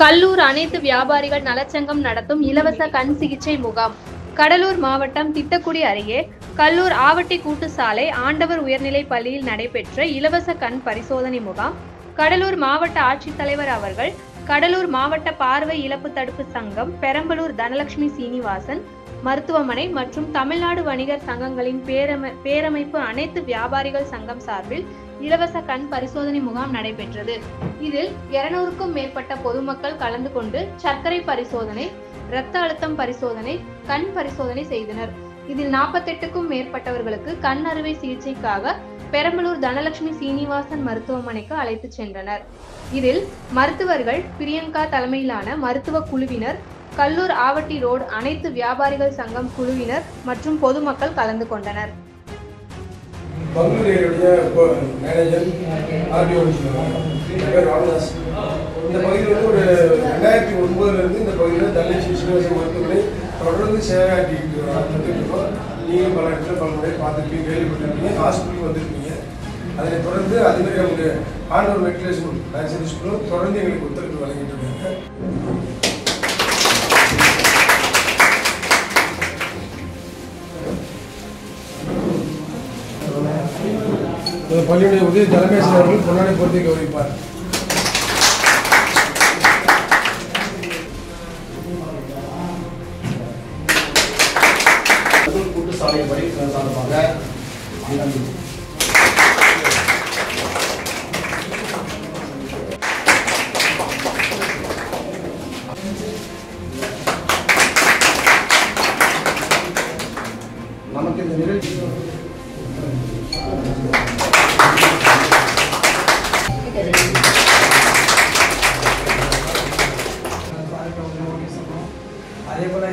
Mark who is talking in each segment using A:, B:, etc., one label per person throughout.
A: கல்லூர் அனைத்து வியாபாரிகள் நலச்சங்கம் நடத்தும் இலவச கண் சிகிச்சை முகாம். கடலூர் மாவட்டம் திட்டக்குடி அருகே கல்லூர் ஆவட்டி கூட்டுசாலை ஆண்டவர் உயர்நிலைப் பள்ளியில் நடைபெற்ற இலவச கண் பரிசோதனை முகாம் கடலூர் மாவட்ட ஆட்சித்தலைவர் அவர்கள், கடலூர் மாவட்ட பார்வை இழப்பு தடுப்பு சங்கம், பெரம்பலூர் தனலட்சுமி சீனிவாசன் மருத்துவமனை மற்றும் தமிழ்நாடு வணிகர் சங்கங்களின் பேரமைப்பு அனைத்து வியாபாரிகள் சங்கம் சார்பில் இலவச கண் பரிசோதனை முகாம் நடைபெற்றது. இதில் 200க்கும் மேற்பட்ட பொதுமக்கள் கலந்து கொண்டு சர்க்கரை பரிசோதனை, இரத்த அழுத்தம் பரிசோதனை, கண் பரிசோதனை செய்தனர். இதில் 48க்கும் மேற்பட்டவர்களுக்கு கண் அறுவை சிகிச்சைக்காக பெரம்பலூர் தனலட்சுமி சீனிவாசன் மருத்துவமனைக்கு அழைத்து சென்றனர். இதில் மருத்துவர்கள் பிரியங்கா தலைமையிலான மருத்துவ குழுவினர், கல்லூர் ஆவட்டி ரோடு அனைத்து வியாபாரிகள் சங்கம் குழுவினர் மற்றும் பொதுமக்கள் கலந்து கொண்டனர்.
B: மேனேஜர் ஆர்டிஓ ராமதாஸ் இந்த பகுதியில் ஒரு 2009 இந்த பகுதியில் தனலட்சுமி சீனிவாசன் மருத்துவமனை தொடர்ந்து சேவையாற்றிட்டு இருக்கோம். நீங்கள் பல இடத்துல பல முறை பார்த்துருப்பீங்க, கேள்விப்பட்டிருப்பீங்க, ஹாஸ்பிட்டலுக்கு வந்திருப்பீங்க. அதனை தொடர்ந்து அதுமாதிரி அவங்க ஆண்டவர் வெட்டிலேஷன் வேக்சினேஷன் ஸ்கூலும் தொடர்ந்து எங்களுக்கு ஒத்துழைப்பு வழங்கிட்டு இருக்காங்க. பள்ளியுடைய உதவி தலைமை அவர்கள் பொன்னாடை பொறுத்தை கௌரவிப்பார்.
C: கூட்டுசாலை படி சார்பாக நமக்கு இந்த நிகழ்ச்சி
D: அதே போல்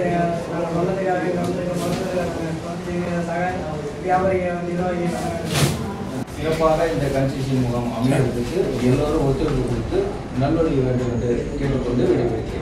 C: சிறப்பாக இந்த கண் சிகிச்சை முகாம் அமைவதற்கு எல்லோரும் ஒத்துழைப்பு கொடுத்து நல்வழி வேண்டும் என்று கேட்டுக்கொண்டு விடைபெறுகிறேன்.